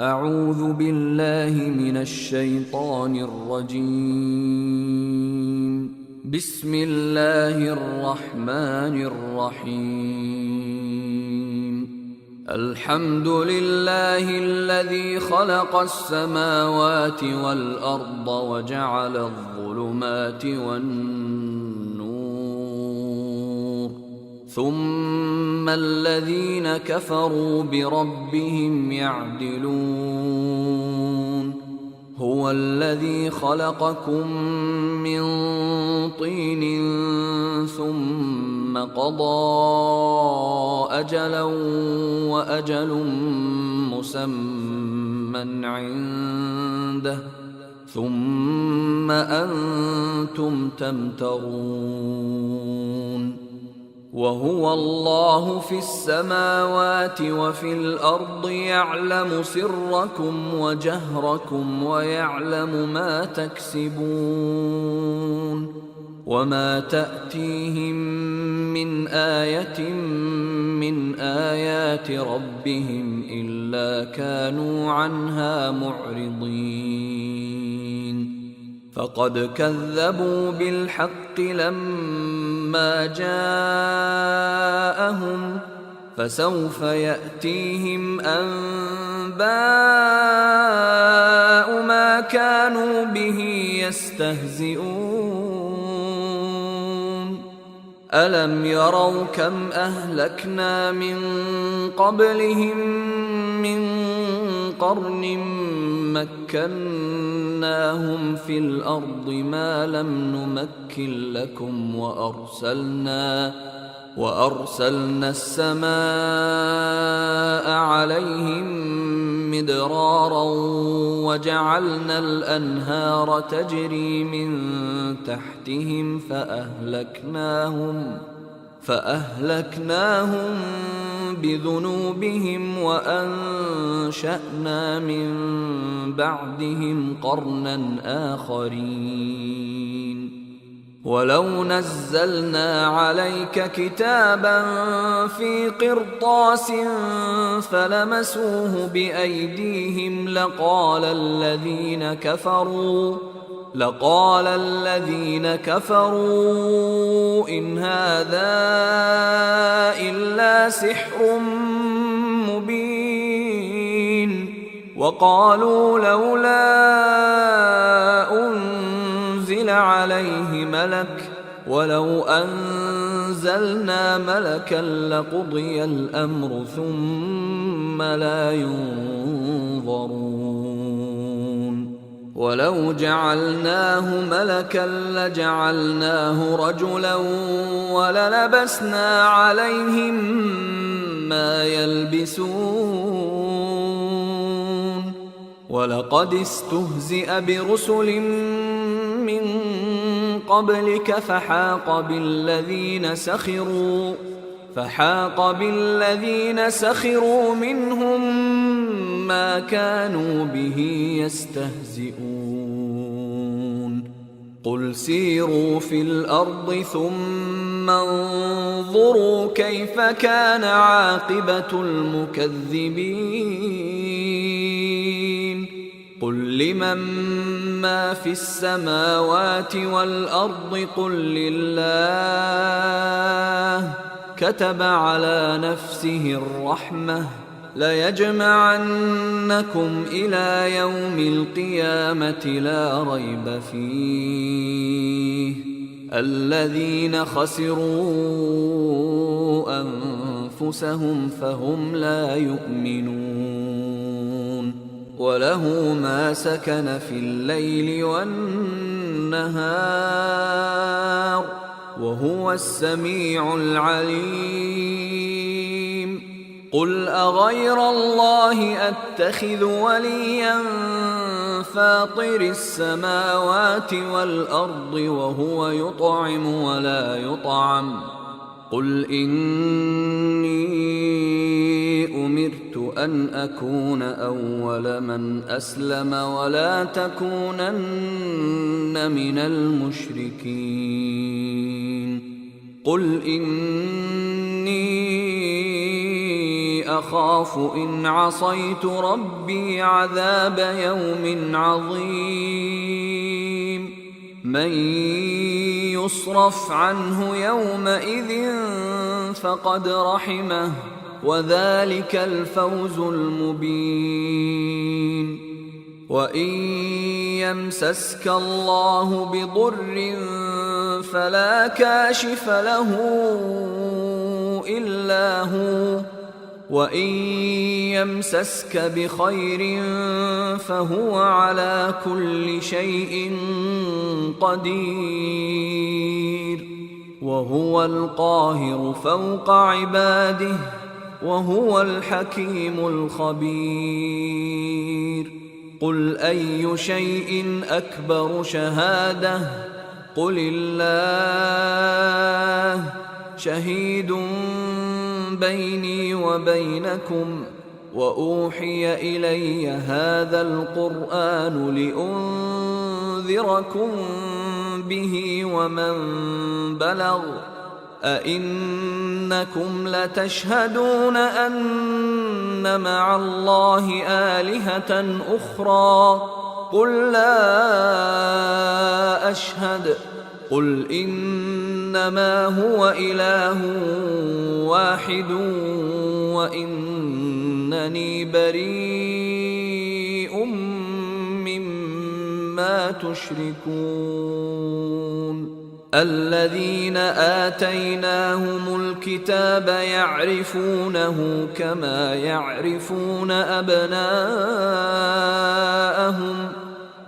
أعوذ بالله من الشيطان الرجيم. بسم الله الرحمن الرحيم. الحمد لله الذي خلق السماوات والأرض وجعل الظلمات والنور، ثم الذين كفروا بربهم يعدلون. هو الذي خلقكم من طين ثم قضى أجلا وأجل مسمى عنده ثم أنتم تمترون. وهو الله في السماوات وفي الأرض يعلم سركم وجهركم ويعلم ما تكسبون. وما تأتيهم من آية من آيات ربهم إلا كانوا عنها معرضين. فقد كذبوا بالحق لما جاءهم، فسوف يأتيهم أنباء ما كانوا به يستهزئون. ألم يروا كم أهلكنا من قبلهم من قرن مكناهم في الأرض ما لم نمكن لكم، وأرسلنا السماء عليهم مدرارا وجعلنا الأنهار تجري من تحتهم فأهلكناهم بذنوبهم وأنشأنا من بعدهم قرنا آخرين. ولو نزلنا عليك كتابا في قرطاس فلمسوه بأيديهم لقال الذين كفروا إن هذا إلا سحر مبين. وقالوا لولا أنزل عليه ملك، ولو أنزلنا ملكا لقضي الأمر ثم لا ينظرون. ولو جعلناه ملكا لجعلناه رجلا وللبسنا عليهم ما يلبسون. ولقد استهزئ برسل من قبلك فحاق بالذين سخروا منهم ما كانوا به يستهزئون. قل سيروا في الأرض ثم انظروا كيف كان عاقبة المكذبين. قل لمن ما في السماوات والأرض قل لله. كتب على نفسه الرحمة ليجمعنكم إلى يوم القيامة لا ريب فيه. الذين خسروا أنفسهم فهم لا يؤمنون. وله ما سكن في الليل والنهار وهو السميع العليم. قل أغير الله أتخذ وليا فاطر السماوات والأرض وهو يطعم ولا يطعم. قل إني أمرت أن أكون أول من أسلم ولا تكونن من المشركين. قل إني أخاف إن عصيت ربي عذاب يوم عظيم من يصرف عنه يومئذ فقد رحمه وذلك الفوز المبين وإن يمسسك الله بضر فلا كاشف له إلا هو وإن يمسسك بخير فهو على كل شيء قدير وهو القاهر فوق عباده وهو الحكيم الخبير قل أي شيء أكبر شهادة قل الله شهيد بيني وبينكم وأوحي إلي هذا القرآن لأنذركم به ومن بلغ أئنكم لتشهدون أن مع الله آلهة أخرى قل لا أشهد قل إنما هو إله واحد وإنني بريء مما تشركون الذين آتيناهم الكتاب يعرفونه كما يعرفون أبناءهم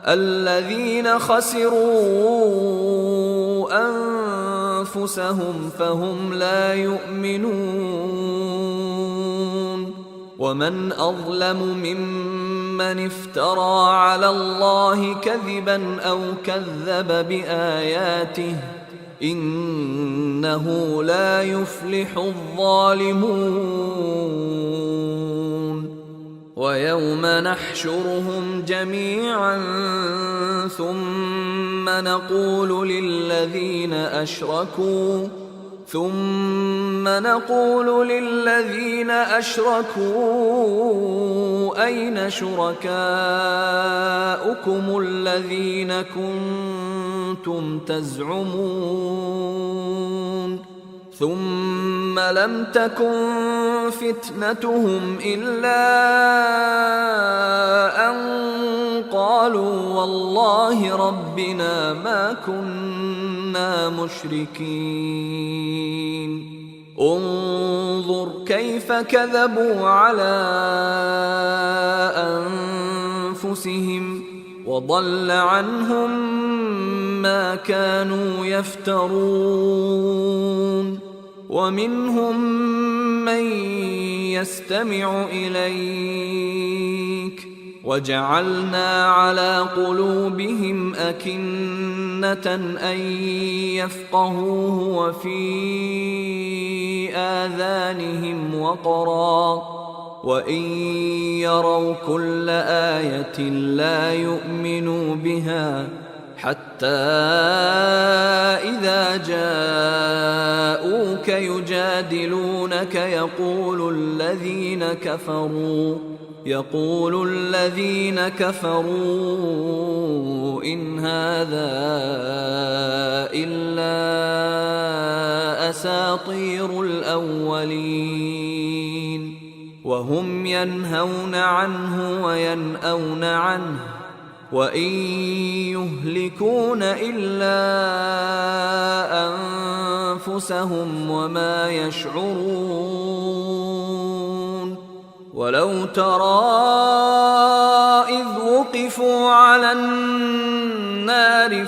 الذين خسروا أنفسهم فهم لا يؤمنون ومن أظلم ممن افترى على الله كذبا أو كذب بآياته إنه لا يفلح الظالمون ويوم نحشرهم جميعا ثم نقول للذين أشركوا أين شركاؤكم الذين كنتم تزعمون ثم لم تكن فتنتهم إلا أن قالوا والله ربنا ما كنا مشركين انظر كيف كذبوا على أنفسهم وضل عنهم ما كانوا يفترون ومنهم من يستمع إليك وجعلنا على قلوبهم أكنة أن يفقهوه وفي آذانهم وقرا وإن يروا كل آية لا يؤمنوا بها حتى إذا جاءوك يجادلونك يقول الذين كفروا إن هذا إلا أساطير الأولين وهم ينهون عنه وينأون عنه وإن يهلكون إلا أنفسهم وما يشعرون ولو ترى إذ وقفوا على النار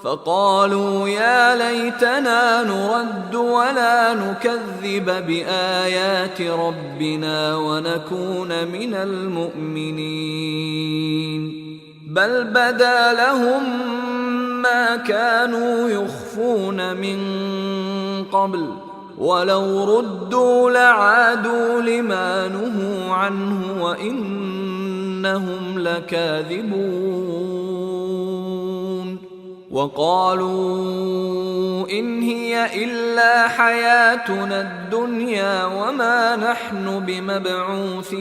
فقالوا يا ليتنا نرد ولا نكذب بآيات ربنا ونكون من المؤمنين بل بدا لهم ما كانوا يخفون من قبل ولو ردوا لعادوا لما نهوا عنه وإنهم لكاذبون وقالوا إن هي إلا حياتنا الدنيا وما نحن بمبعوثين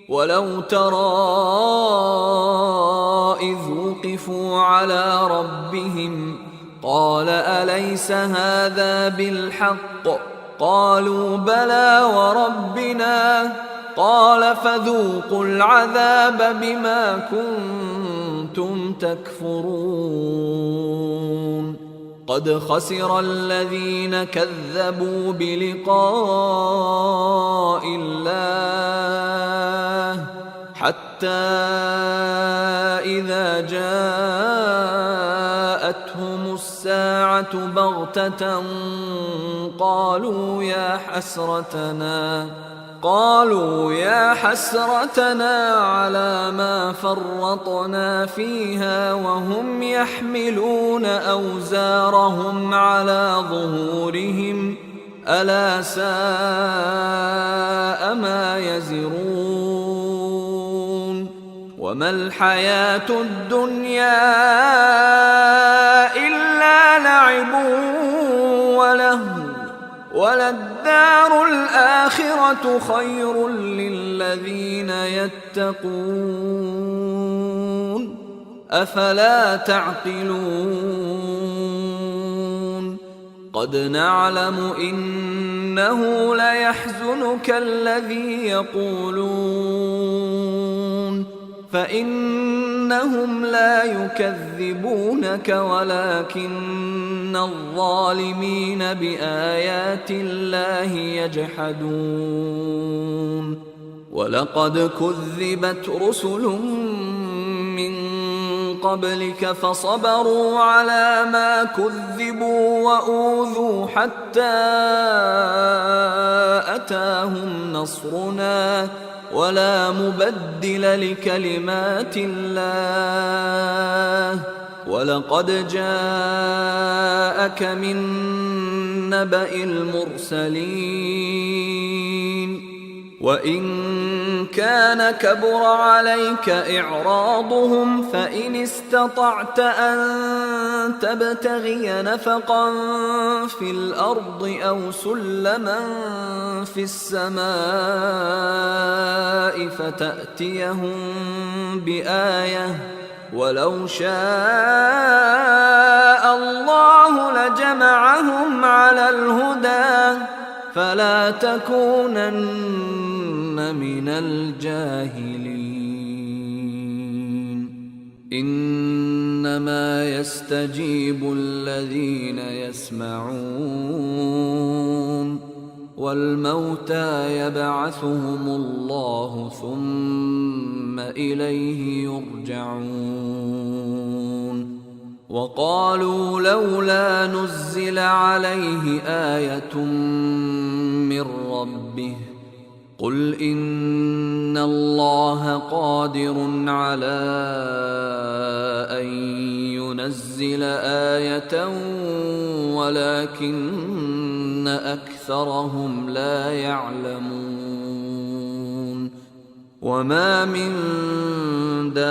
ولو ترى إذ وقفوا على ربهم قال أليس هذا بالحق قالوا بلى وربنا قال فذوقوا العذاب بما كنتم تكفرون قد خسر الذين كذبوا بلقاء الله حتى إذا جاءتهم الساعة بغتة قالوا يا حسرتنا على ما فرطنا فيها وهم يحملون أوزارهم على ظهورهم ألا ساء ما يزرون وما الحياة الدنيا إلا لعب ولهو وللدار الآخرة خير للذين يتقون أفلا تعقلون قد نعلم إنه ليحزنك الذي يقولون فإنهم لا يكذبونك ولكن الظالمين بآيات الله يجحدون ولقد كذبت رسل من قبلك فصبروا على ما كذبوا وأوذوا حتى أتاهم نصرنا ولا مبدل لكلمات الله ولقد جاءك من نبأ المرسلين وإن كان كبر عليك إعراضهم فإن استطعت أن تبتغي نفقا في الأرض أو سلما في السماء فتأتيهم بآية ولو شاء الله لجمعهم على الهدى فلا تكونن من الجاهلين إنما يستجيب الذين يسمعون والموتى يبعثهم الله ثم إليه يرجعون وقالوا لولا نزل عليه آية من ربه قل إن الله قادر على أن ينزل آية ولكن أكثرهم لا يعلمون وما من دابة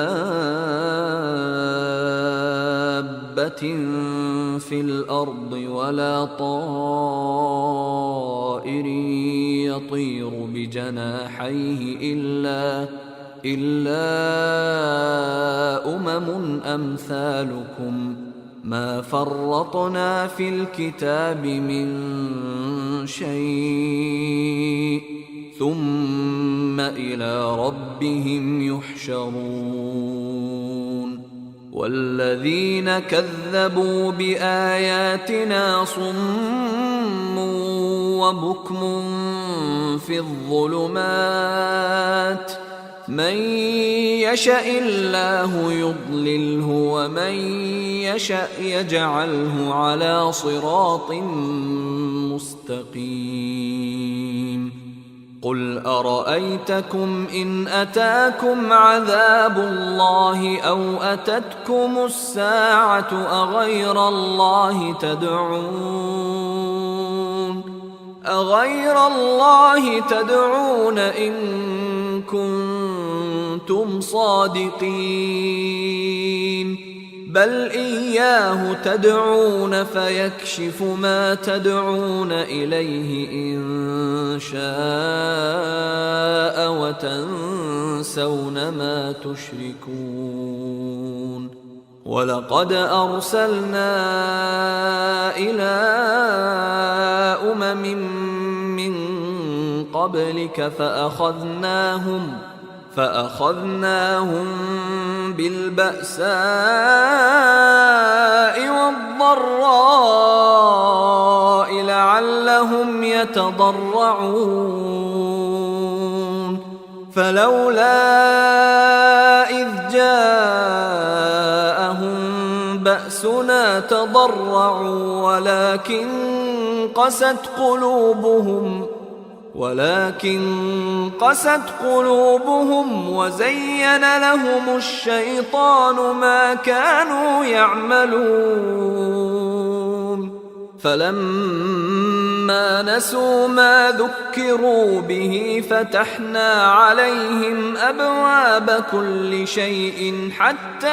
في الأرض ولا طائر يطير بجناحيه إلا أمم أمثالكم ما فرطنا في الكتاب من شيء ثم إلى ربهم يحشرون والذين كذبوا بآياتنا صم وبكم في الظلمات من يشاء الله يضلله ومن يشاء يجعله على صراط مستقيم قل أرأيتكم إن أتاكم عذاب الله أو أتتكم الساعة أغير الله تدعون إن كنتم صادقين بل إياه تدعون فيكشف ما تدعون إليه إن شاء وتنسون ما تشركون ولقد أرسلنا إلى أمم من قبلك فأخذناهم بالبأساء والضراء لعلهم يتضرعون فلولا إذ جاءهم بأسنا تضرعوا ولكن قست قلوبهم وزين لهم الشيطان ما كانوا يعملون فلما نسوا ما ذكروا به فتحنا عليهم أبواب كل شيء حتى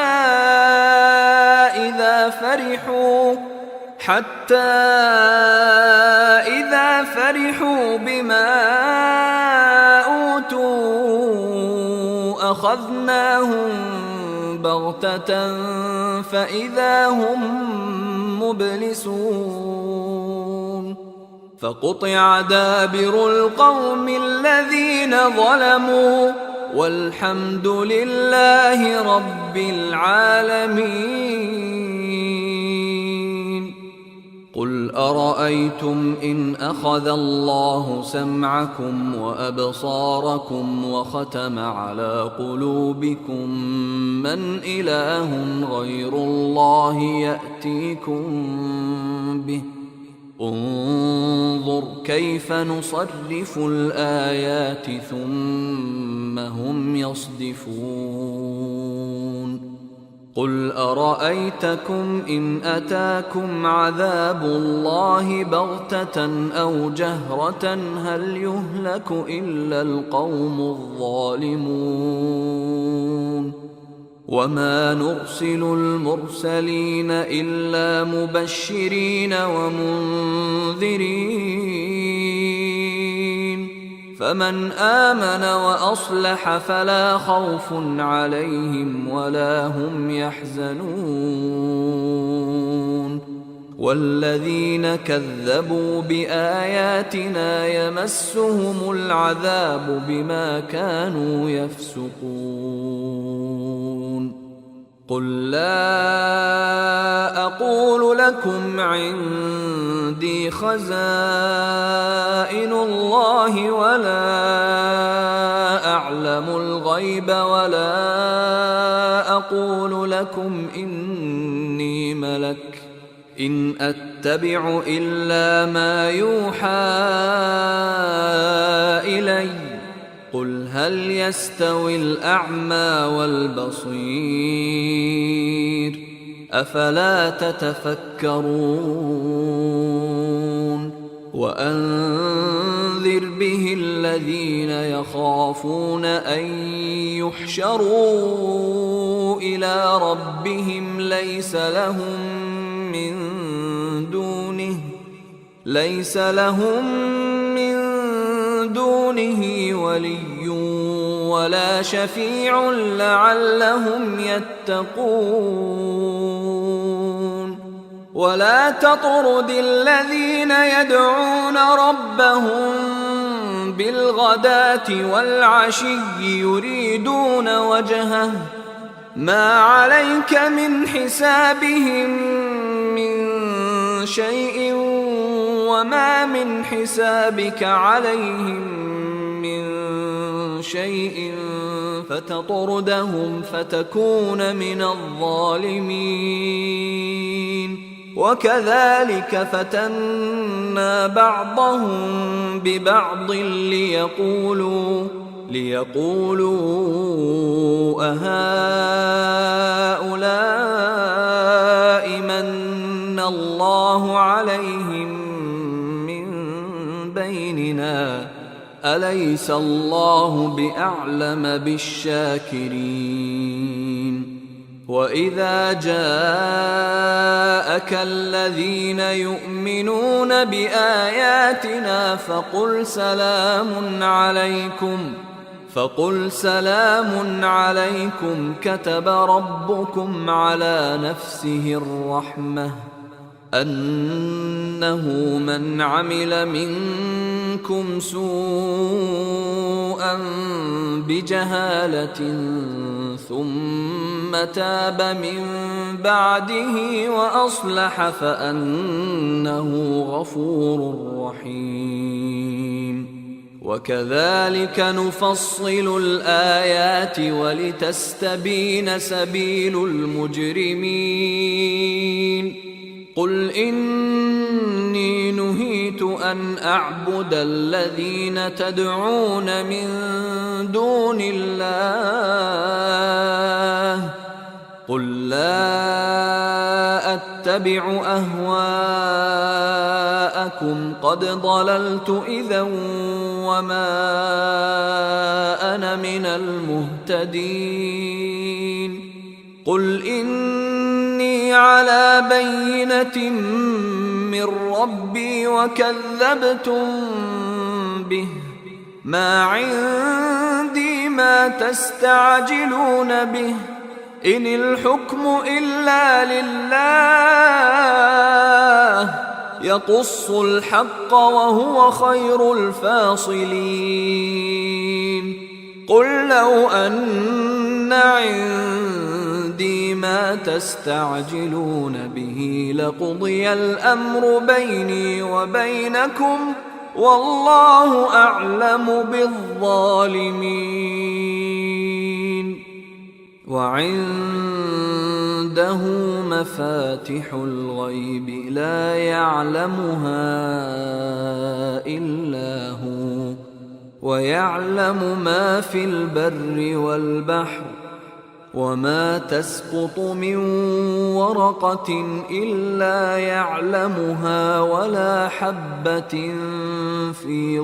إذا فرحوا بما أوتوا أخذناهم بغتة فإذا هم مبلسون فقطع دابر القوم الذين ظلموا والحمد لله رب العالمين. قل أرأيتم إن أخذ الله سمعكم وأبصاركم وختم على قلوبكم من إله غير الله يأتيكم به انظر كيف نصرف الآيات ثم هم يصدفون. قل أرأيتكم إن أتاكم عذاب الله بغتة أو جهرة هل يهلك إلا القوم الظالمون وما نرسل المرسلين إلا مبشرين ومنذرين فمن آمن وأصلح فلا خوف عليهم ولا هم يحزنون والذين كذبوا بآياتنا يمسهم العذاب بما كانوا يفسقون. قل لا أقول لكم عندي خزائن الله ولا أعلم الغيب ولا أقول لكم إني ملك إن أتبع إلا ما يوحى إلي قل هل يستوي الأعمى والبصير أفلا تتفكرون. وأنذر به الذين يخافون أن يحشروا إلى ربهم ليس لهم من دونه ولي ولا شفيع لعلهم يتقون. ولا تطرد الذين يدعون ربهم بالغداة والعشي يريدون وجهه ما عليك من حسابهم من شيء وما من حسابك عليهم من شيء فتطردهم فتكون من الظالمين. وكذلك فتنا بعضهم ببعض ليقولوا أهؤلاء من الله عليهم من بيننا أليس الله بأعلم بالشاكرين وإذا جاءك الذين يؤمنون بآياتنا فقل سلام عليكم كتب ربكم على نفسه الرحمة أنه من عمل منكم سوءا بجهالة ثم تاب من بعده وأصلح فأنه غفور رحيم وكذلك نفصل الآيات ولتستبين سبيل المجرمين قل إني نهيت أن أعبد الذين تدعون من دون الله قل لا أتبع أهواءكم قد ضللت إذا وما أنا من المهتدين قل إني على بينة من ربي وكذبتم به ما عندي ما تستعجلون به إن الحكم إلا لله يقص الحق وهو خير الفاصلين قل لو أن عندي ما تستعجلون به لقضي الأمر بيني وبينكم والله أعلم بالظالمين وعنده مفاتح الغيب لا يعلمها إلا هو ويعلم ما في البر والبحر وما تسقط من ورقة إلا يعلمها ولا حبة في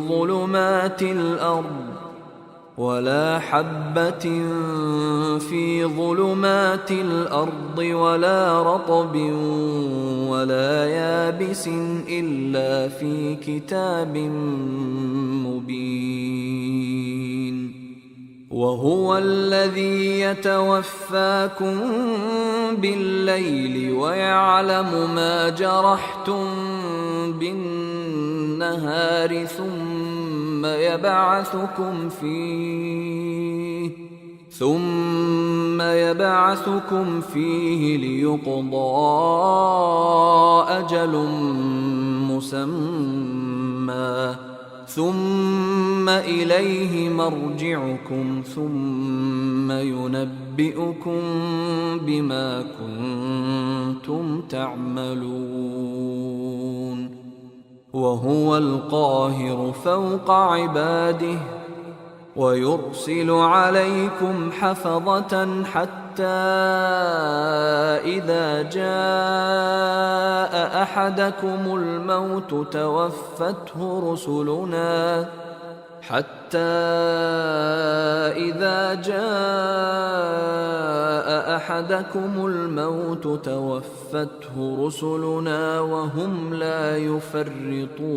ظلمات الأرض ولا رطب ولا يابس إلا في كتاب مبين وهو الذي يتوفاكم بالليل ويعلم ما جرحتم بالنهار ثم يبعثكم فيه ليقضى أجل مسمى ثم إليه مرجعكم ثم ينبئكم بما كنتم تعملون وهو القاهر فوق عباده ويرسل عليكم حفظة حتى إذا جاء أحدكم الموت توفته رسلنا وهم لا يفرطون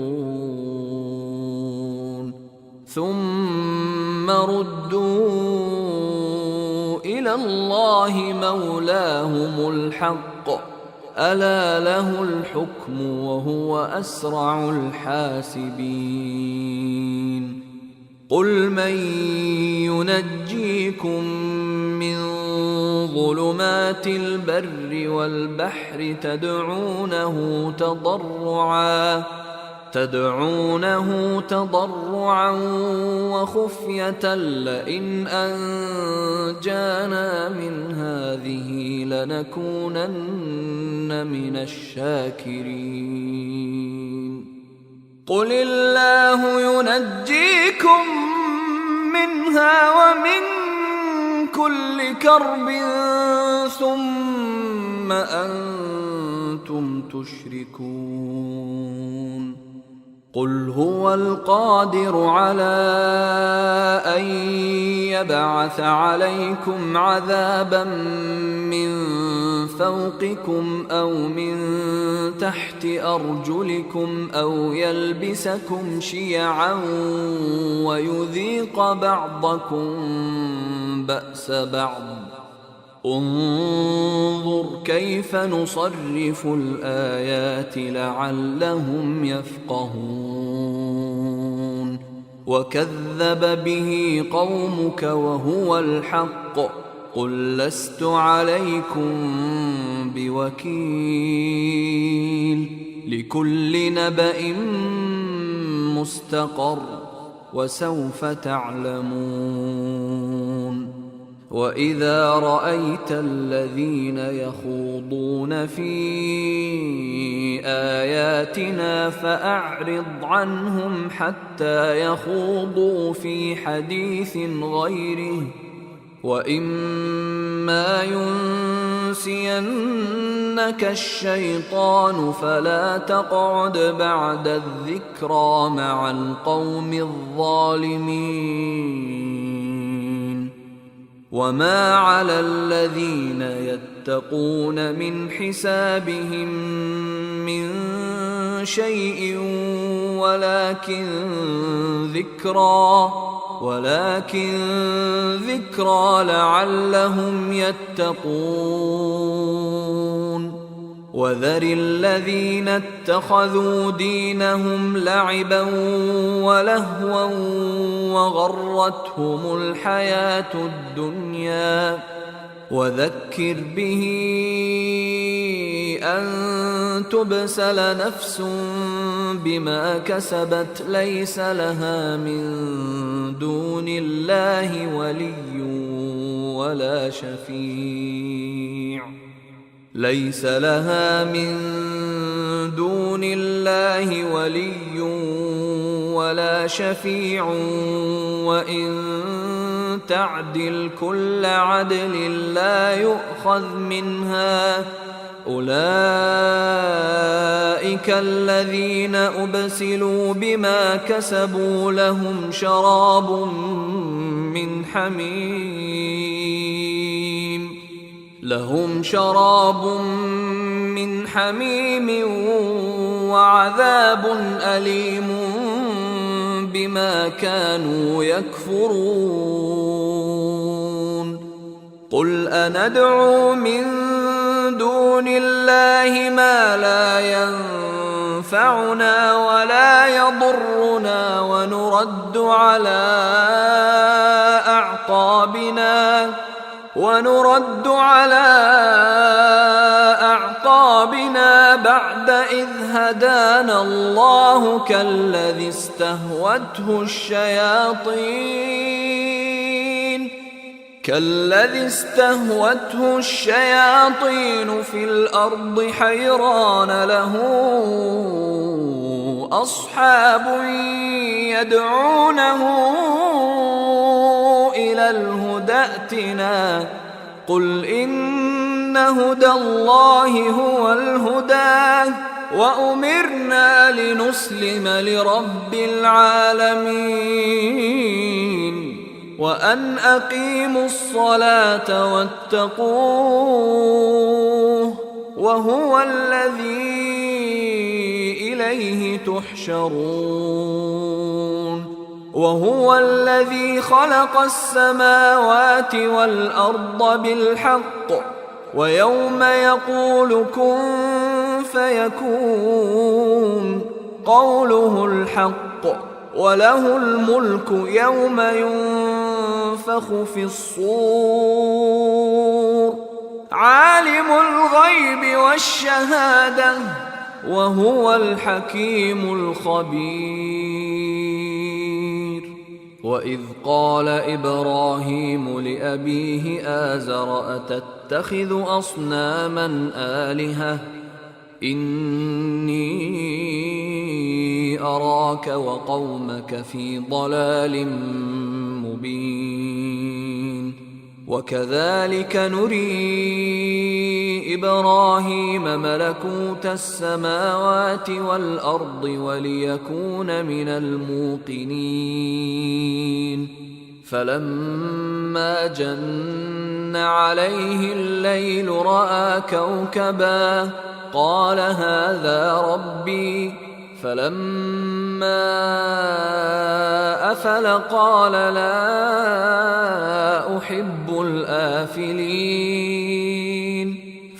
ثم ردوا إلى الله مولاهم الحق ألا له الحكم وهو أسرع الحاسبين قل من ينجيكم من ظلمات البر والبحر تدعونه تضرعا وخفية لئن أنجانا من هذه لنكونن من الشاكرين قل الله ينجيكم منها ومن كل كرب ثم أنتم تشركون قل هو القادر على أن يبعث عليكم عذابا من فوقكم أو من تحت أرجلكم أو يلبسكم شيعا ويذيق بعضكم بأس بعض. انظر كيف نصرف الآيات لعلهم يفقهون. وكذب به قومك وهو الحق قل لست عليكم بوكيل. لكل نبأ مستقر وسوف تعلمون. وإذا رأيت الذين يخوضون في آياتنا فأعرض عنهم حتى يخوضوا في حديث غيره، وإما ينسينك الشيطان فلا تقعد بعد الذكرى مع القوم الظالمين. وما على الذين يتقون من حسابهم من شيء ولكن ذكرى لعلهم يتقون. وذر الذين اتخذوا دينهم لعبا ولهوا وغرتهم الحياة الدنيا، وذكر به أن تبسل نفس بما كسبت ليس لها من دون الله ولي ولا شفيع وإن تعدل كل عدل لا يؤخذ منها. أولئك الذين أبسلوا بما كسبوا لهم شراب من حميم وعذاب أليم بما كانوا يكفرون. قل أندعو من دون الله ما لا ينفعنا ولا يضرنا ونرد على أعقابنا بعد إذ هدانا الله كالذي استهوته الشياطين في الأرض حيران له أصحاب يدعونه إلى الهدى ائتنا. قل إن هدى الله هو الهدى وأمرنا لنسلم لرب العالمين وأن أقيموا الصلاة واتقوه وهو الذي إليه تحشرون. وهو الذي خلق السماوات والأرض بالحق ويوم يقول كن فيكون قوله الحق وله الملك يوم ينفخ في الصور عالم الغيب والشهادة وهو الحكيم الخبير. وإذ قال إبراهيم لأبيه آزر أتتخذ أصناما آلهة إني أراك وقومك في ضلال مبين. وكذلك نري إبراهيم ملكوت السماوات والأرض وليكون من الموقنين فلما جن عليه الليل رأى كوكبا قال هذا ربي فلما أفل قال لا أحب الآفلين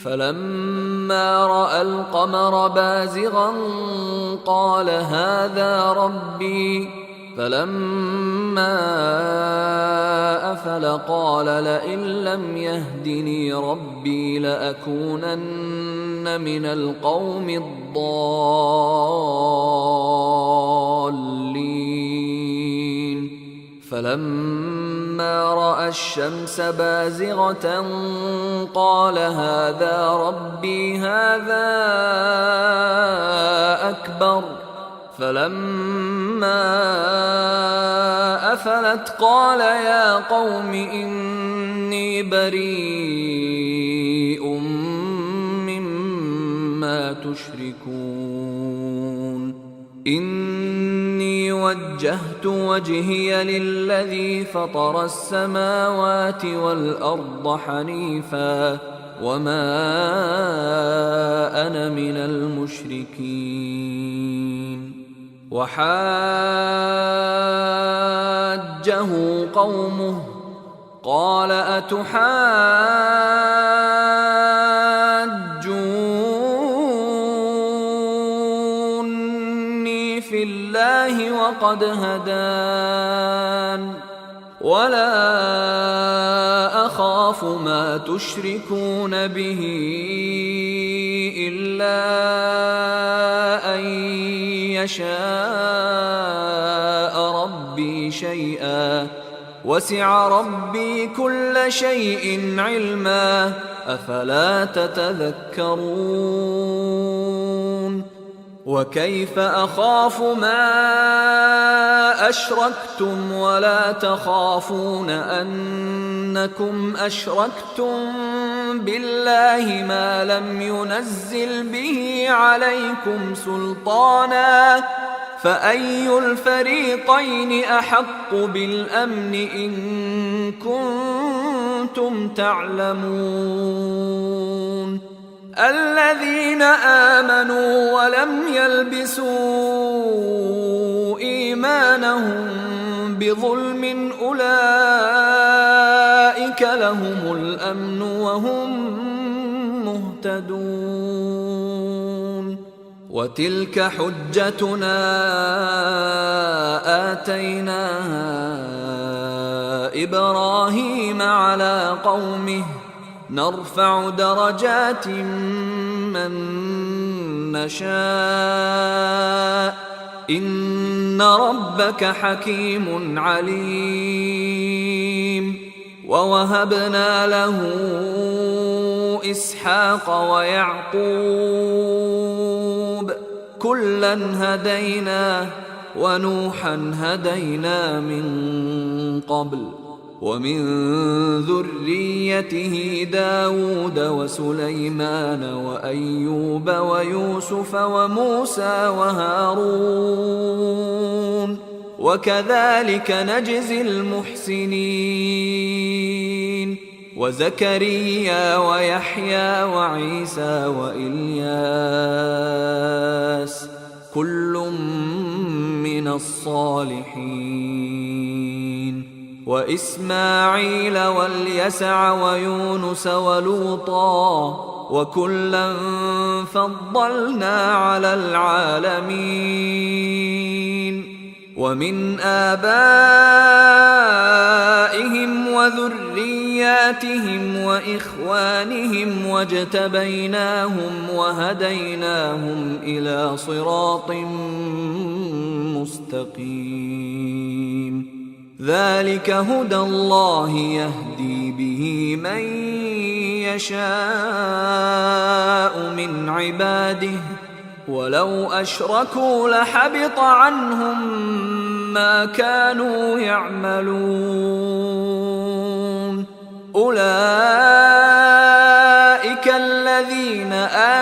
فلما رأى القمر بازغا قال هذا ربي فلما أفل قال لئن لم يهدني ربي لأكونن من القوم الضالين فلما رأى الشمس بازغة قال هذا ربي هذا أكبر فلما أفلت قال يا قوم إني بريء مما تشركون إني وجهت وجهي للذي فطر السماوات والأرض حنيفا وما أنا من المشركين وحاجه قومه قال أتحاجوني في الله وقد هدان ولا أخاف ما تشركون به إلا أن يشاء ربي شيئا وسع ربي كل شيء علما أفلا تتذكرون وكيف أخاف ما أشركتم ولا تخافون أنكم أشركتم بالله ما لم ينزل به عليكم سلطانا فأي الفريقين أحق بالأمن إن كنتم تعلمون الذين آمنوا ولم يلبسوا إيمانهم بظلم أولئك لهم الأمن وهم مهتدون وتلك حجتنا آتيناها إبراهيم على قومه نرفع درجات من نشاء إن ربك حكيم عليم ووهبنا له إسحاق ويعقوب كلا هدينا ونوحا هدينا من قبل ومن ذريته داود وسليمان وأيوب ويوسف وموسى وهارون وكذلك نجزي المحسنين وزكريا ويحيى وعيسى وإلياس كل من الصالحين وإسماعيل واليسع ويونس ولوطا وكلا فضلنا على العالمين ومن آبائهم وذرياتهم وإخوانهم واجتبيناهم وهديناهم إلى صراط مستقيم ذلك هدى الله يهدي به من يشاء من عباده ولو أشركوا لحبط عنهم ما كانوا يعملون أولئك الذين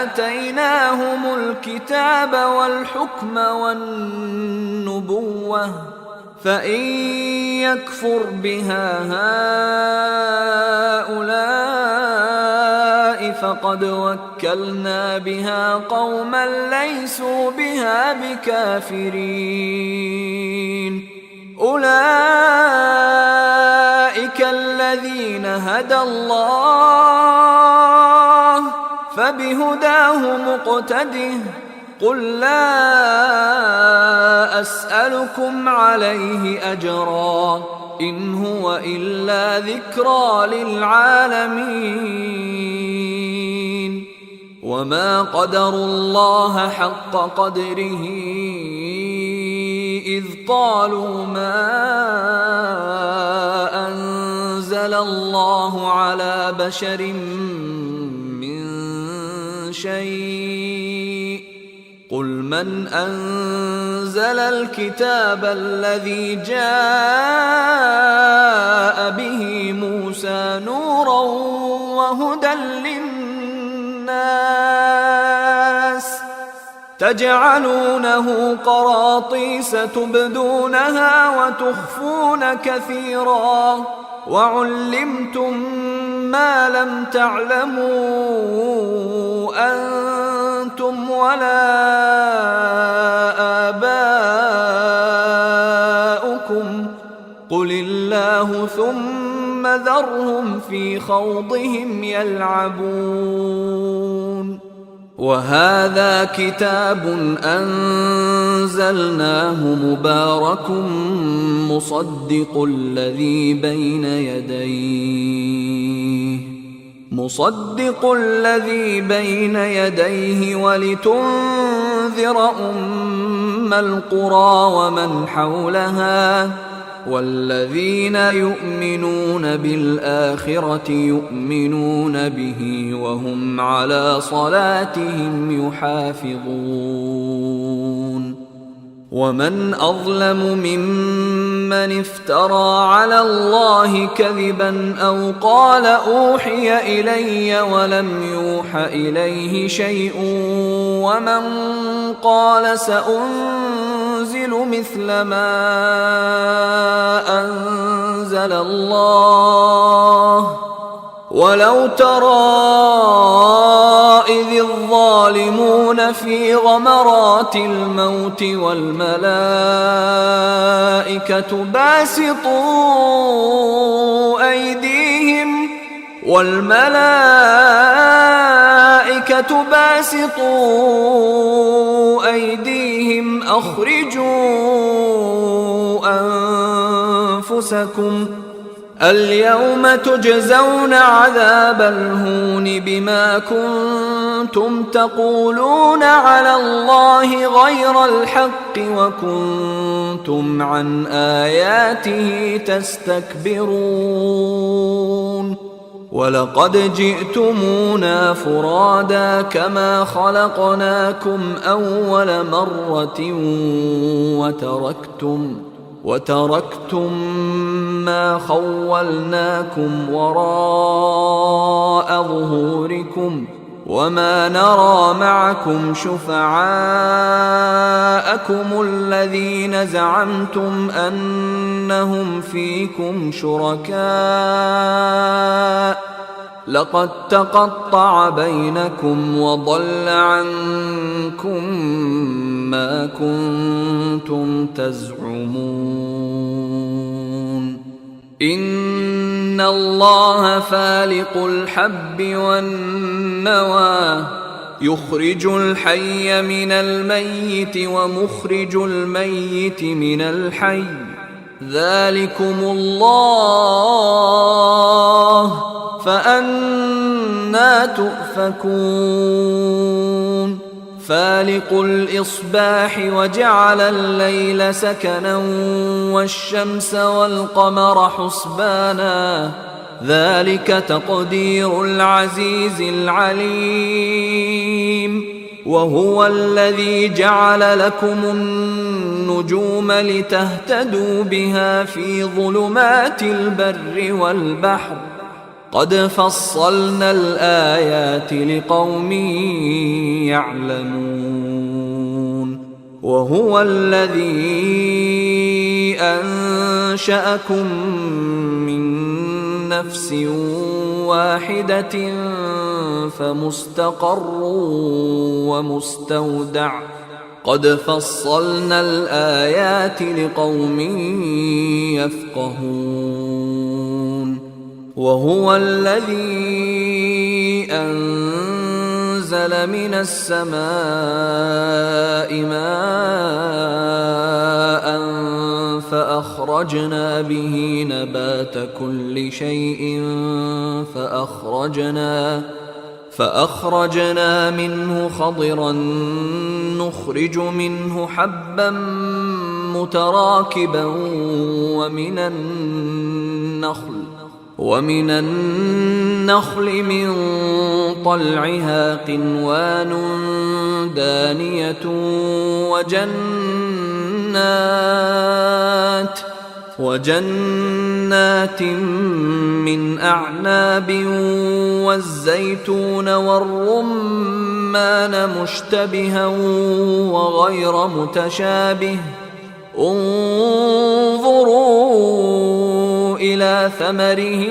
آتيناهم الكتاب والحكم والنبوة فإن يكفر بها هؤلاء فقد وكلنا بها قوما ليسوا بها بكافرين. أولئك الذين هدى الله فبهداه مقتده. قل لا أسألكم عليه أجرا إن هو إلا ذكرى للعالمين. وما قدروا الله حق قدره إذ قالوا ما أنزل الله على بشر من شيء. قل من أنزل الكتاب الذي جاء به موسى نورا وهدى للناس تجعلونه قراطيس تبدونها وتخفون كثيرا وعلمتم ما لم تعلموا أنتم ولا آباؤكم قل الله ثم ذرهم في خوضهم يلعبون. وهذا كتاب أنزلناه مبارك مصدق الذي بين يديه ولتنذر أم القرى ومن حولها والذين يؤمنون بالآخرة يؤمنون به وهم على صلاتهم يحافظون. ومن أظلم ممن افترى على الله كذبا أو قال أوحي إلي ولم يوح إليه شيء ومن قال سأنزل مثل ما أنزل الله. ولو ترى إذ الظالمون في غمرات الموت والملائكة باسطوا أيديهم أخرجوا أنفسكم اليوم تجزون عذاب الهون بما كنتم تقولون على الله غير الحق وكنتم عن آياته تستكبرون. ولقد جئتمونا فرادا كما خلقناكم أول مرة وتركتم ما خولناكم وراء ظهوركم وما نرى معكم شفعاءكم الذين زعمتم أنهم فيكم شركاء لقد تقطع بينكم وضل عنكم ما كنتم تزعمون. إن الله فالق الحب والنوى يخرج الحي من الميت ومخرج الميت من الحي ذلكم الله فأنى تؤفكون. فالق الإصباح وجعل الليل سكنا والشمس والقمر حسبانا ذلك تقدير العزيز العليم. وهو الذي جعل لكم النجوم لتهتدوا بها في ظلمات البر والبحر قد فصلنا الآيات لقوم يعلمون وهو الذي أنشأكم من نفس واحدة فمستقر ومستودع قد فصلنا الآيات لقوم يفقهون وهو الذي أنزل من السماء ماء فأخرجنا به نبات كل شيء فأخرجنا منه خضرا نخرج منه حبا متراكبا ومن النخل من طلعها قنوان دانية وجنات من أعناب والزيتون والرمان مشتبها وغير متشابه انظروا إلى ثمره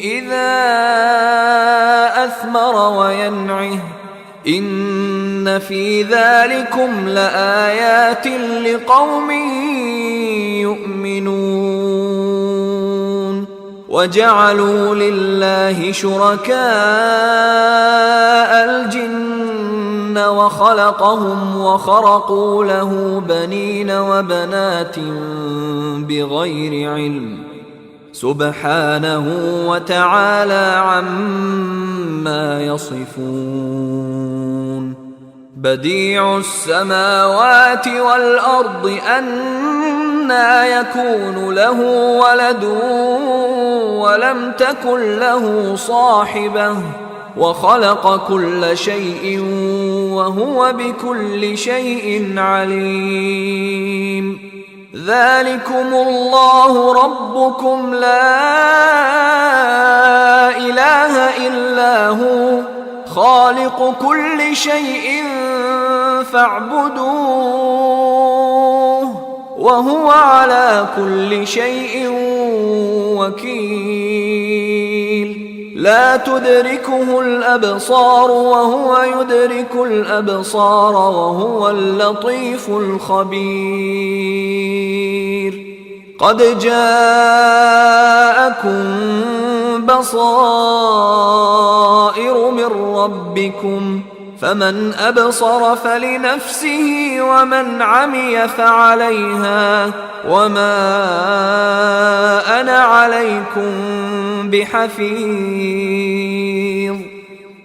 إذا أثمر وينعه إن في ذلكم لآيات لقوم يؤمنون وجعلوا لله شركاء الجن وخلقهم وخرقوا له بنين وبنات بغير علم سبحانه وتعالى عما يصفون بديع السماوات والأرض أنى يكون له ولد ولم تكن له صاحبة وخلق كل شيء وهو بكل شيء عليم ذلكم الله ربكم لا إله إلا هو خالق كل شيء فاعبدوه وهو على كل شيء وكيل لا تدركه الأبصار وهو يدرك الأبصار وهو اللطيف الخبير قد جاءكم بصائر من ربكم فمن أبصر فلنفسه ومن عمي فعليها وما أنا عليكم بحفيظ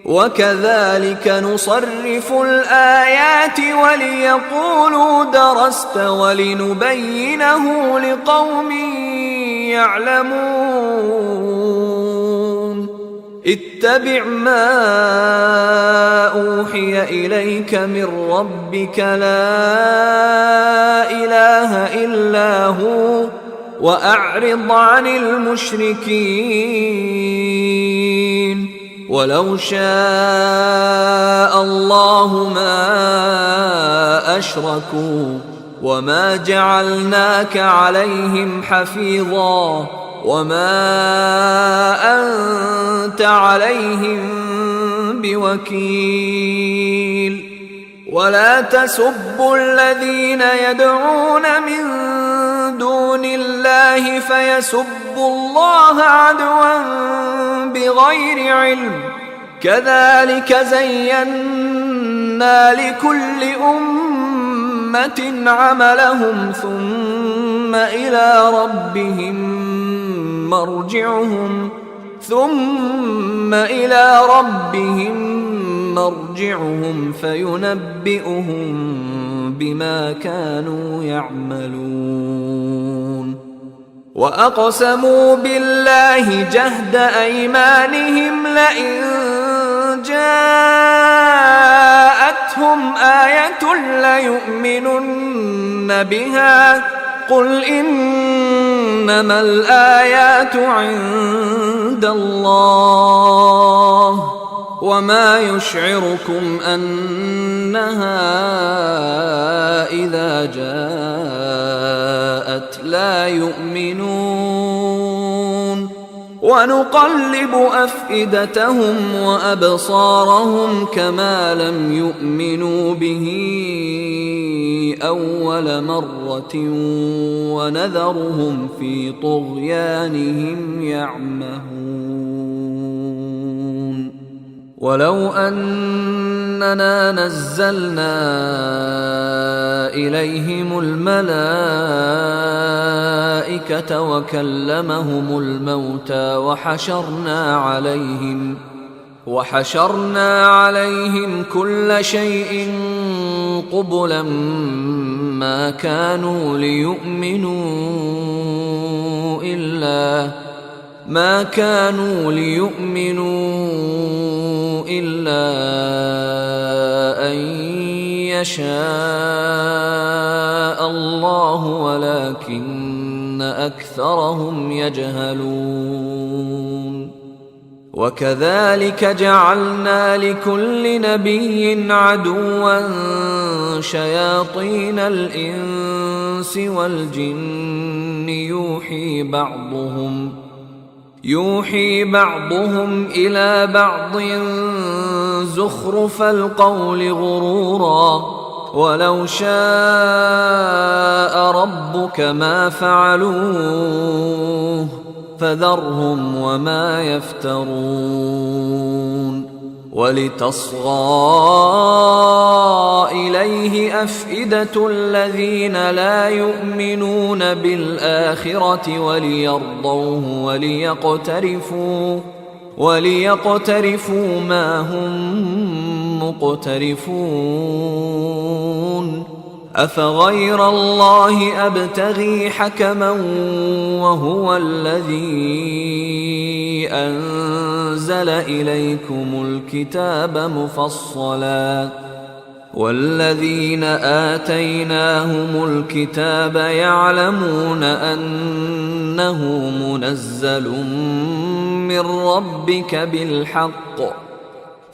وكذلك نصرف الآيات وليقولوا درست ولنبينه لقوم يعلمون اتبع ما أوحي إليك من ربك لا إله إلا هو وأعرض عن المشركين ولو شاء الله ما أشركوا وما جعلناك عليهم حفيظا وما أنت عليهم بوكيل ولا تسبوا الذين يدعون من دون الله فيسبوا الله عدوا بغير علم كذلك زينا لكل أمة عملهم ثم إلى ربهم مرجعهم فينبئهم بما كانوا يعملون وأقسموا بالله جهد أيمانهم لئن جاءتهم آية ليؤمنن بها قل إن إنما الآيات عند الله وما يشعركم أنها إذا جاءت لا يؤمنون ونقلب أفئدتهم وأبصارهم كما لم يؤمنوا به أول مرة ونذرهم في طغيانهم يعمهون ولو أننا نزلنا إليهم الملائكة وكلمهم الموتى وحشرنا عليهم كل شيء قبلا ما كانوا ليؤمنوا إلا أن يشاء الله ولكن أكثرهم يجهلون وكذلك جعلنا لكل نبي عدوا شياطين الإنس والجن يوحي بعضهم إلى بعض زخرف القول غرورا ولو شاء ربك ما فعلوه فذرهم وما يفترون ولتصغى إليه أفئدة الذين لا يؤمنون بالآخرة وليرضوه وليقترفوا ما هم مقترفون أفغير الله أبتغي حكما وهو الذي أنزل إليكم الكتاب مفصلا والذين آتيناهم الكتاب يعلمون أنه منزل من ربك بالحق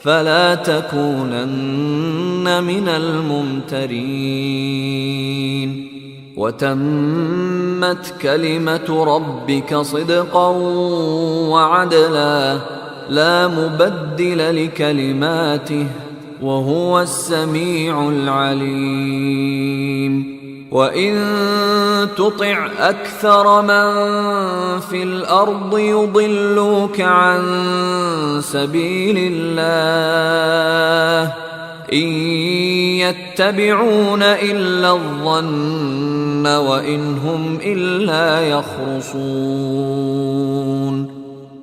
فلا تكونن من الممترين وتمت كلمة ربك صدقا وعدلا لا مبدل لكلماته وهو السميع العليم وإن تطع أكثر من في الأرض يضلوك عن سبيل الله إن يتبعون إلا الظن وإن هم إلا يخرصون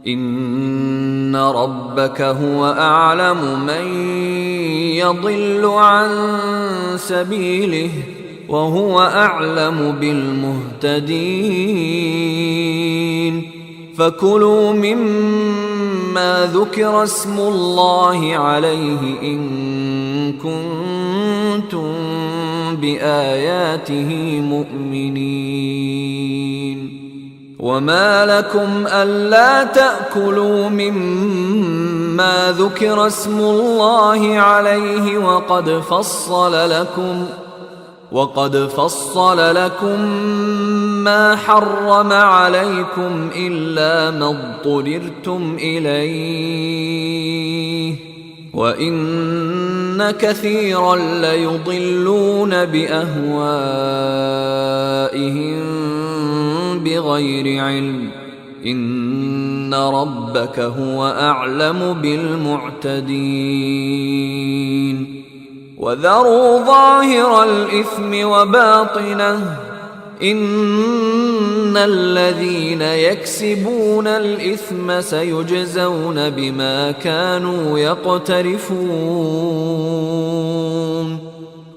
إن ربك هو أعلم من يضل عن سبيله وهو أعلم بالمهتدين فكلوا مما ذكر اسم الله عليه إن كنتم بآياته مؤمنين وما لكم ألا تأكلوا مما ذكر اسم الله عليه وقد فصل لكم ما حرم عليكم إلا ما اضطررتم إليه وإن كثيرا ليضلون بأهوائهم بغير علم إن ربك هو أعلم بالمعتدين وذروا ظاهر الإثم وباطنه إن الذين يكسبون الإثم سيجزون بما كانوا يقترفون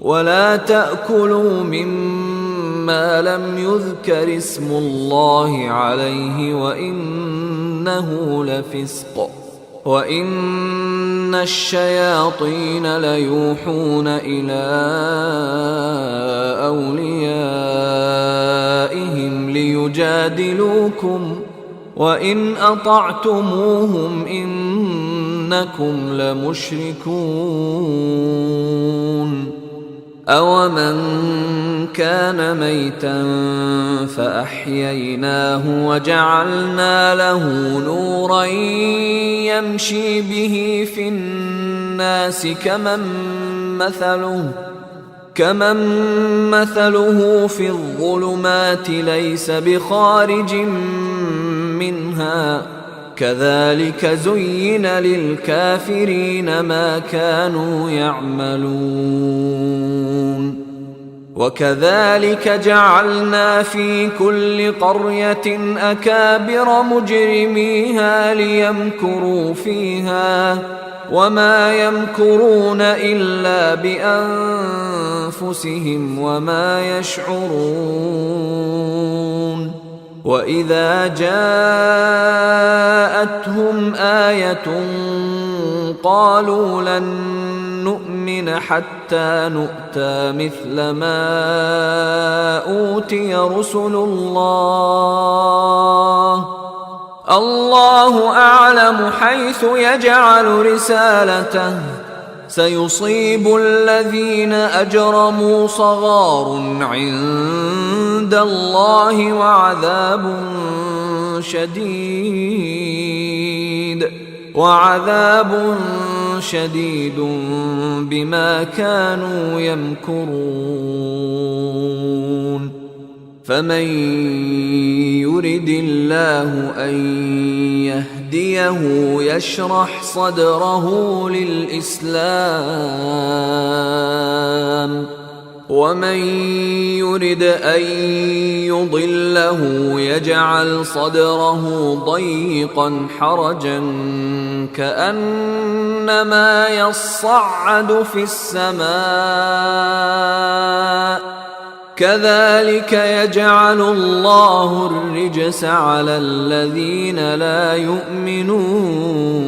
ولا تأكلوا مما لم يذكر اسم الله عليه وإنه لفسق وإن الشياطين ليوحون إلى أوليائهم يجادلوكم وإن أطعتموهم إنكم لمشركون أومن كان ميتا فأحييناه وجعلنا له نورا يمشي به في الناس كمن مثله في الظلمات ليس بخارج منها كذلك زين للكافرين ما كانوا يعملون وكذلك جعلنا في كل قرية أكابر مجرميها ليمكروا فيها وما يمكرون إلا بأنفسهم وما يشعرون وإذا جاءتهم آية قالوا لن نؤمن حتى نؤتى مثل ما أوتي رسل الله أعلم حيث يجعل رسالته سيصيب الذين أجرموا صغار عند الله وعذاب شديد بما كانوا يمكرون فمن يرد الله أن يهديه يشرح صدره للإسلام ومن يرد أن يضله يجعل صدره ضيقا حرجا كأنما يصعد في السماء كذلك يجعل الله الرجس على الذين لا يؤمنون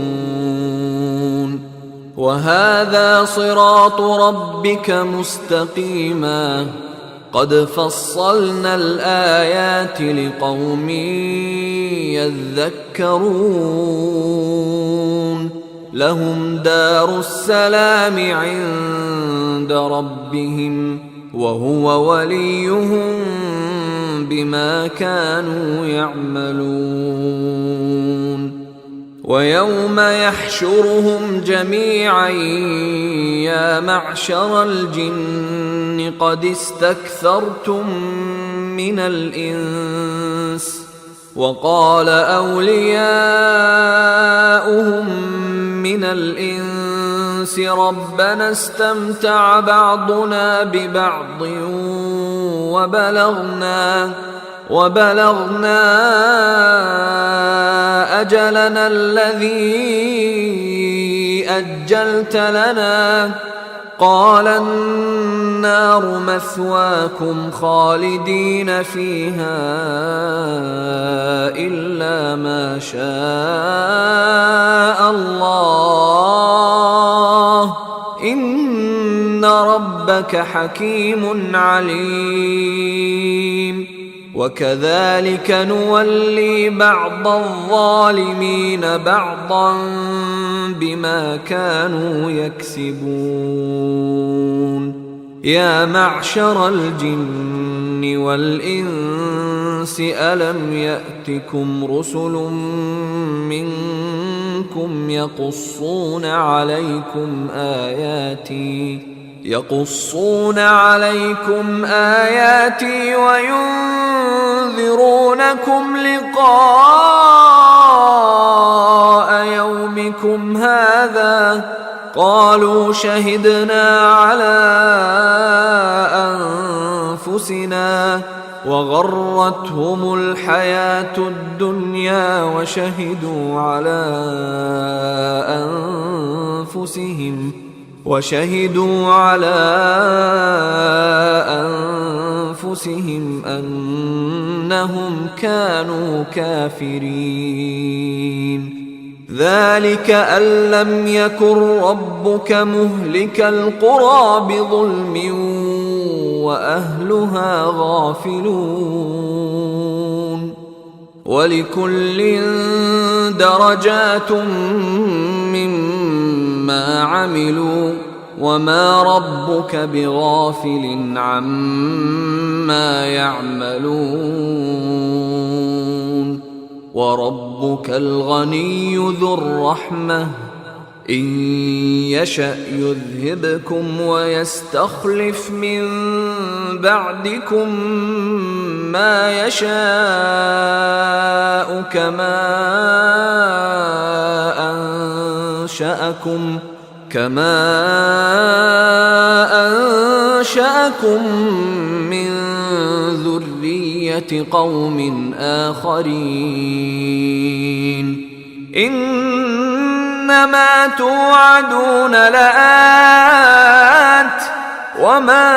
وهذا صراط ربك مستقيما قد فصلنا الآيات لقوم يذكرون لهم دار السلام عند ربهم وهو وليهم بما كانوا يعملون ويوم يحشرهم جميعا يا معشر الجن قد استكثرتم من الإنس وقال أولياؤهم من الإنس ربنا استمتع بعضنا ببعض وبلغنا أجلنا الذي أجلت لنا قال النار مثواكم خالدين فيها إلا ما شاء الله إن ربك حكيم عليم وكذلك نولي بعض الظالمين بعضا بما كانوا يكسبون يا معشر الجن والإنس ألم يأتكم رسل منكم يقصون عليكم آياتي وينذرونكم لقاء يومكم هذا قالوا شهدنا على أنفسنا وغرتهم الحياة الدنيا وشهدوا على أنفسهم أنهم كانوا كافرين ذلك أن لم يكن ربك مهلك القرى بظلم وأهلها غافلون ولكل درجات مما عملوا وما ربك بغافل عما يعملون وربك الغني ذو الرحمة إن يشأ يذهبكم ويستخلف من بعدكم ما يشاء كما أنشأكم من ذرية قوم آخرين إنما توعدون لآت وما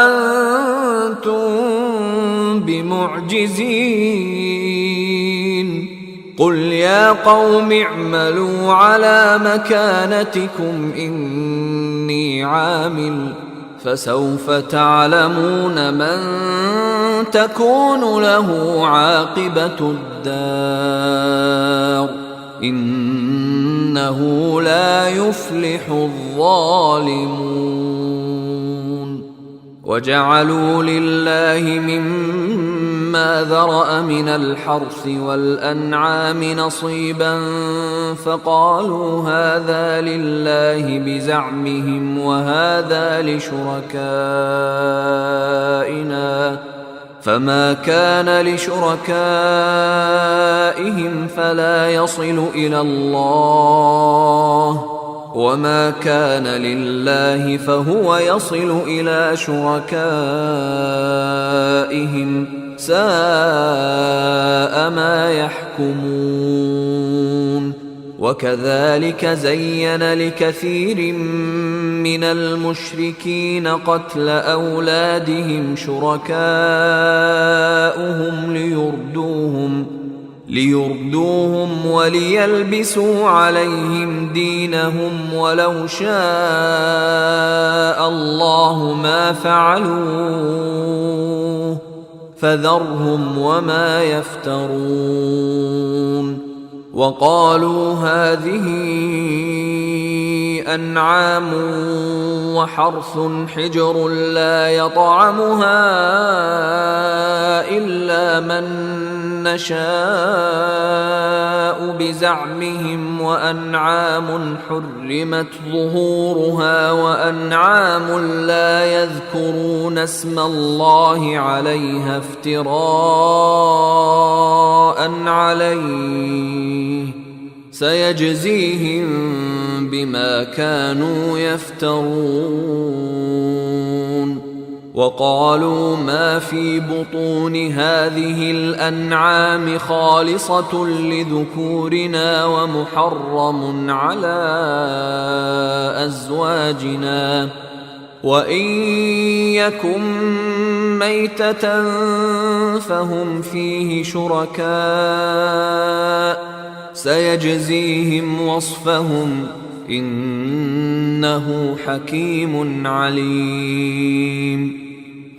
أنتم بمعجزين قل يا قوم اعملوا على مكانتكم إني عامل فسوف تعلمون من تكون له عاقبة الدار إنه لا يفلح الظالمون وجعلوا لله مما ذرأ من الحرث والأنعام نصيبا فقالوا هذا لله بزعمهم وهذا لشركائنا فما كان لشركائهم فلا يصل إلى الله وما كان لله فهو يصل إلى شركائهم ساء ما يحكمون وكذلك زين لكثير من المشركين قتل أولادهم شركاؤهم ليردوهم وليلبسوا عليهم دينهم ولو شاء الله ما فعلوه فذرهم وما يفترون وقالوا هذه أنعام وحرث حجر لا يطعمها إلا من نشاء بزعمهم وأنعام حرمت ظهورها وأنعام لا يذكرون اسم الله عليها افتراء عليه سيجزيهم بما كانوا يفترون وقالوا ما في بطون هذه الأنعام خالصة لذكورنا ومحرم على أزواجنا وإن يكن ميتة فهم فيه شركاء سيجزيهم وصفهم إنه حكيم عليم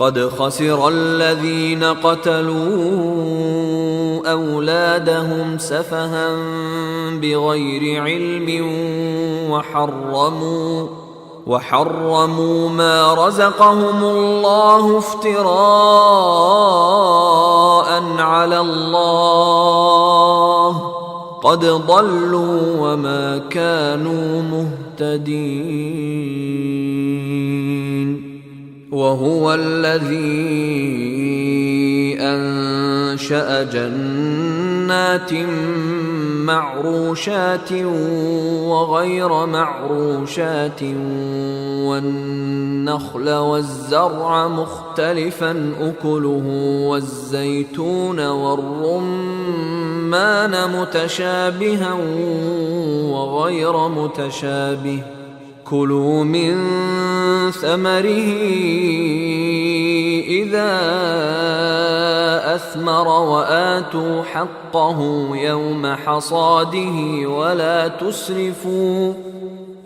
قد خسر الذين قتلوا أولادهم سفها بغير علم وحرموا ما رزقهم الله افتراء على الله قد ضلوا وما كانوا مهتدين وهو الذي أنشأ جنات معروشات وغير معروشات والنخل والزرع مختلفا أكله والزيتون والرمان متشابها وغير متشابه كلوا من ثمره إذا أثمر وآتوا حقه يوم حصاده ولا تسرفوا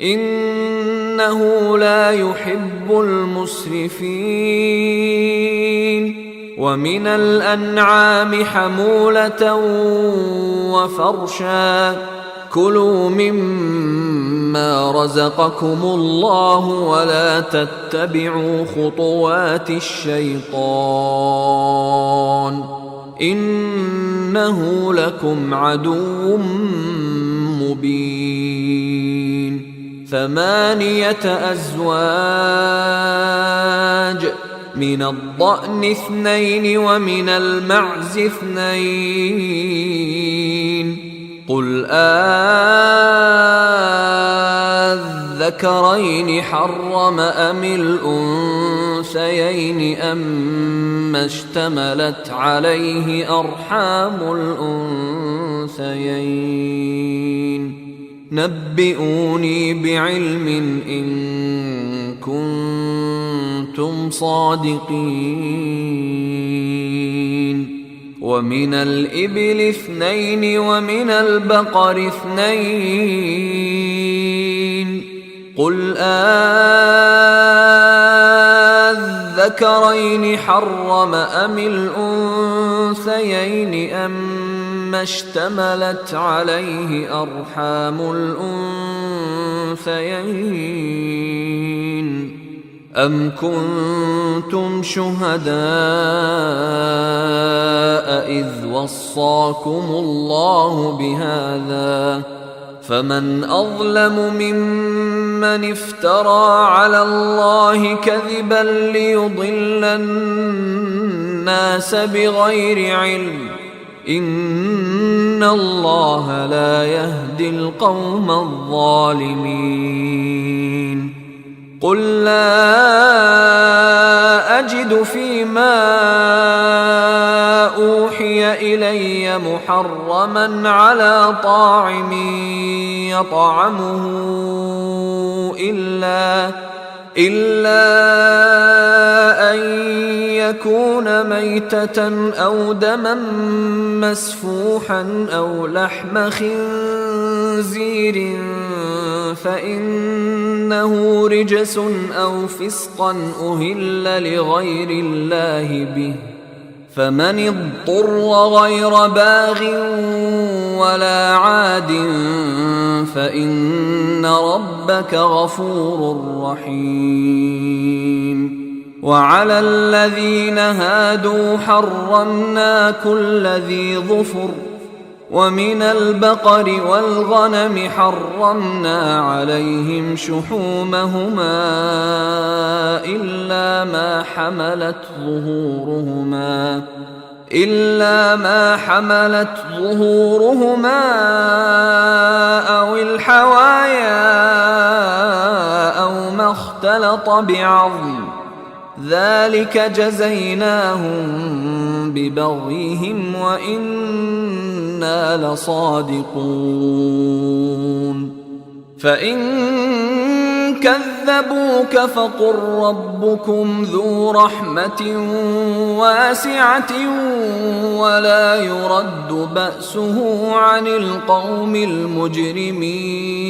إنه لا يحب المسرفين ومن الأنعام حمولة وفرشا كلوا مما رزقكم الله ولا تتبعوا خطوات الشيطان إنه لكم عدو مبين 8 أزواج من الضأن 2 ومن المعز 2 قل أذكرين حرم أم الأنثيين أما اشتملت عليه أرحام الأنثيين نبئوني بعلم إن كنتم صادقين ومن الإبل 2 ومن البقر 2 قل أذكرين حرم أم الأنثيين أما اشتملت عليه أرحام الأنثيين أم كنتم شهداء إذ وصاكم الله بهذا فمن أظلم ممن افترى على الله كذبا ليضل الناس بغير علم إن الله لا يهدي القوم الظالمين قل لا أجد فيما أوحي إلي محرما على طاعم يطعمه إلا أن يكون ميتة أو دما مسفوحا أو لحم خنزير فإنه رجس أو فسقا أهل لغير الله به فمن اضطر غير باغ ولا عاد فإن ربك غفور رحيم وعلى الذين هادوا حرمنا كل ذي ظفر ومن البقر والغنم حرمنا عليهم شحومهما إلا ما حملت ظهورهما أو الحوايا أو ما اختلط بعظم ذلك جزيناهم ببغيهم وإنا لصادقون فإن كذبوك فقل ربكم ذو رحمة واسعة ولا يرد بأسه عن القوم المجرمين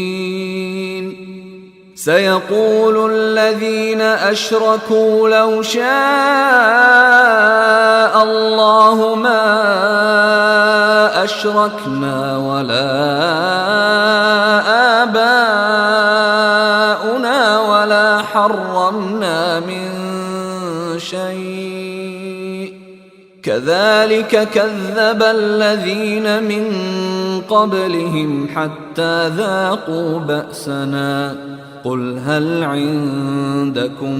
سيقول الذين أشركوا لو شاء الله ما أشركنا ولا آباؤنا ولا حرمنا من شيء كذلك كذب الذين من قبلهم حتى ذاقوا بأسنا قل هل عندكم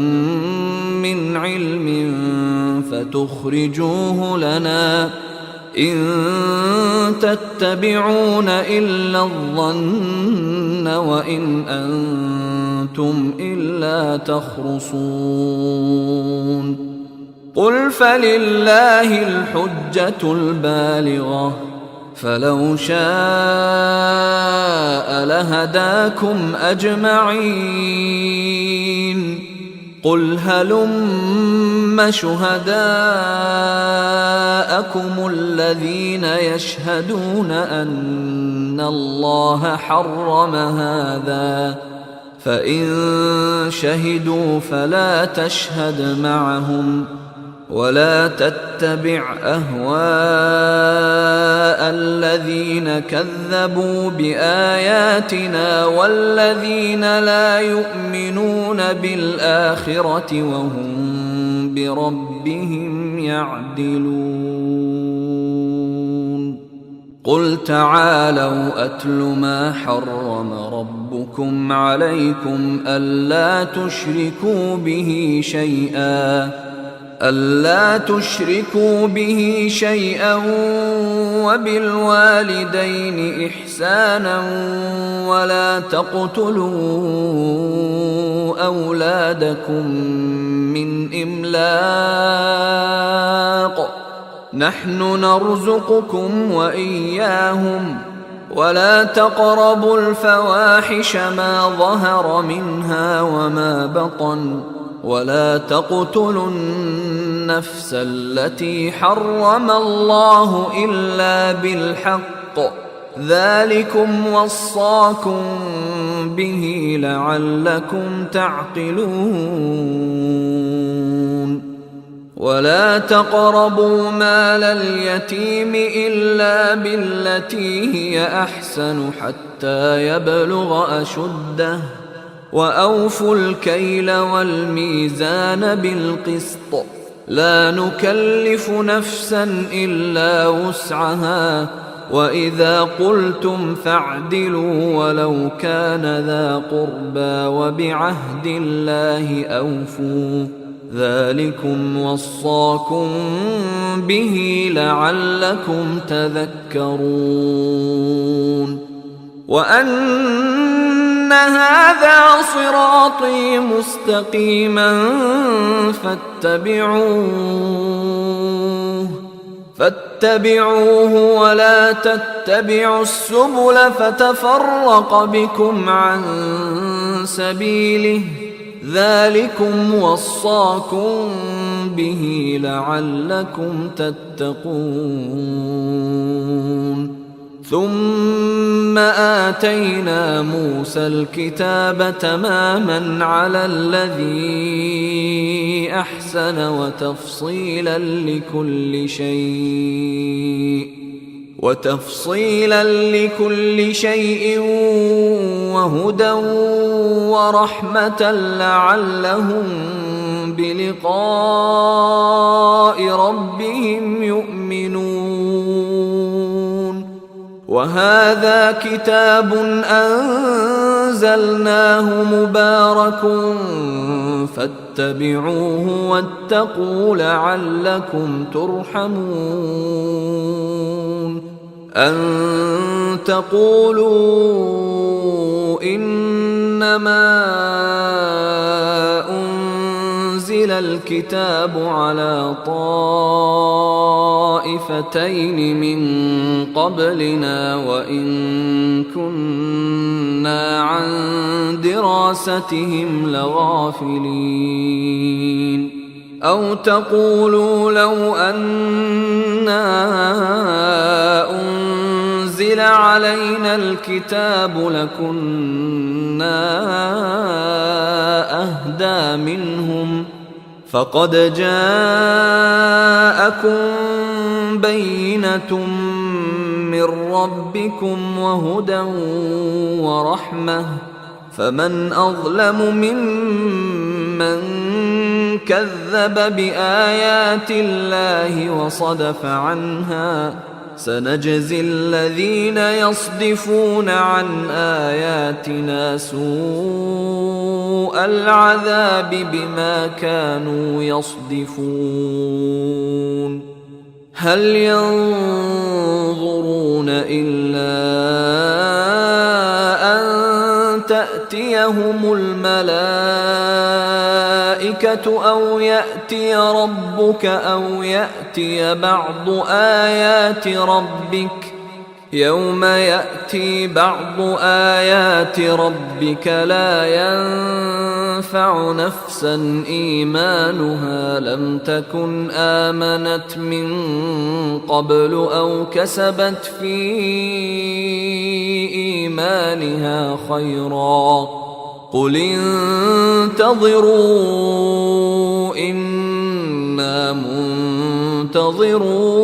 من علم فتخرجوه لنا إن تتبعون إلا الظن وإن أنتم إلا تخرصون قل فلله الحجة البالغة فلو شاء لهداكم أجمعين قل هلم شهداءكم الذين يشهدون أن الله حرم هذا فإن شهدوا فلا تشهد معهم ولا تتبع أهواء الذين كذبوا بآياتنا والذين لا يؤمنون بالآخرة وهم بربهم يعدلون. قل تعالوا أتل ما حرم ربكم عليكم ألا تشركوا به شيئا وبالوالدين إحسانا ولا تقتلوا أولادكم من إملاق نحن نرزقكم وإياهم ولا تقربوا الفواحش ما ظهر منها وما بطن ولا تقتلوا النفس التي حرم الله إلا بالحق ذلكم وصاكم به لعلكم تعقلون. ولا تقربوا مال اليتيم إلا بالتي هي أحسن حتى يبلغ أشده وأوفوا الكيل والميزان بالقسط لا نكلف نفسا إلا وسعها وإذا قلتم فاعدلوا ولو كان ذا قربى وبعهد الله أوفوا ذلكم وصاكم به لعلكم تذكرون. وأن هذا صراطي مستقيما فاتبعوه ولا تتبعوا السبل فتفرق بكم عن سبيله ذلكم وصاكم به لعلكم تتقون. ثم آتينا موسى الكتاب تماما على الذي أحسن وتفصيلا لكل شيء وهدى ورحمة لعلهم بلقاء ربهم يؤمنون. وهذا كتاب أنزلناه مبارك فاتبعوه واتقوا لعلكم ترحمون. أن تقولوا إنما أنزل الكتاب على طائفتين من قبلنا وإن كنا عن دراستهم لغافلين. أو تقولوا لو أنا أنزل علينا الكتاب لكنا أهدى منهم فقد جاءكم بينة من ربكم وهدى ورحمة فمن أظلم ممن كذب بآيات الله وصدف عنها سنجزي الذين يصدفون عن آياتنا سوء العذاب بما كانوا يصدفون. هل ينظرون إلا أن تأتيهم الملائكة أو يأتي ربك أو يأتي بعض آيات ربك يوم يأتي بعض آيات ربك لا ينفع نفسا إيمانها لم تكن آمنت من قبل أو كسبت في إيمانها خيرا قل انتظروا إنا منتظرون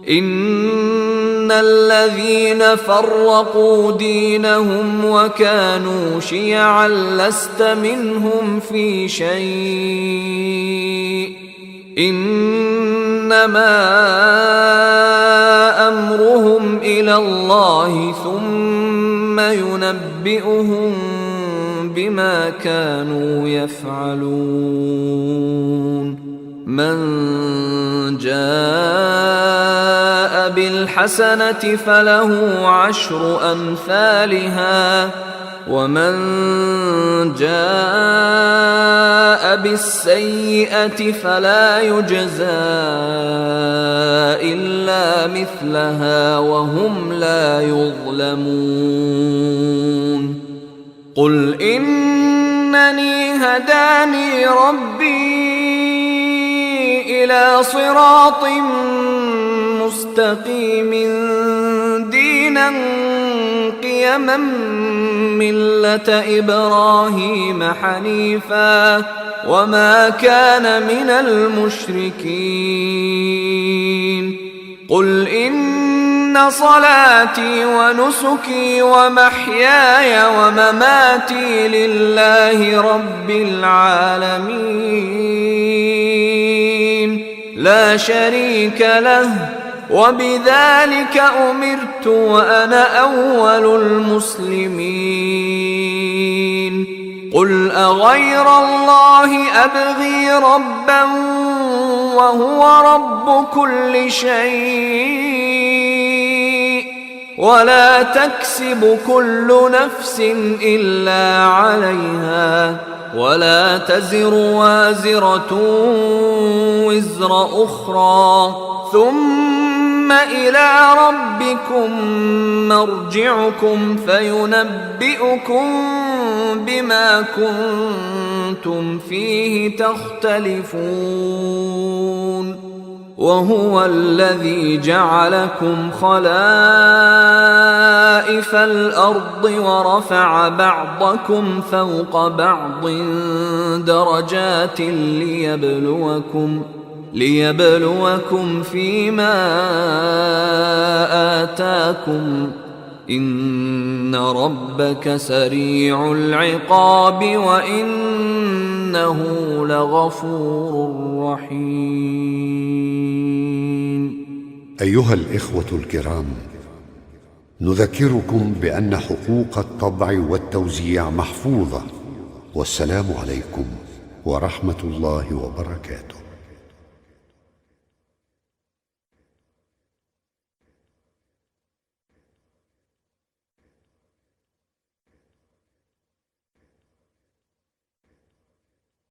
إن الذين فرقوا دينهم وكانوا شيعا لست منهم في شيء إنما أمرهم إلى الله ثم ينبئهم بما كانوا يفعلون من جاء بالحسنة فله 10 أمثالها ومن جاء بالسيئة فلا يجزى إلا مثلها وهم لا يظلمون قل إنني هداني ربي إلى صراط مستقيم دينا قيما ملة إبراهيم حنيفا وما كان من المشركين قل إن صلاتي ونسكي ومحياي ومماتي لله رب العالمين لا شريك له وبذلك أمرت وأنا أول المسلمين قل أغير الله أبغي ربا وهو رب كل شيء ولا تكسب كل نفس إلا عليها ولا تزر وازرة وزر أخرى ثم إلى ربكم مرجعكم فينبئكم بما كنتم فيه تختلفون وهو الذي جعلكم خلائف الأرض ورفع بعضكم فوق بعض درجات ليبلوكم فيما آتاكم إن ربك سريع العقاب وإنه لغفور رحيم. أيها الإخوة الكرام، نذكركم بأن حقوق الطبع والتوزيع محفوظة، والسلام عليكم ورحمة الله وبركاته.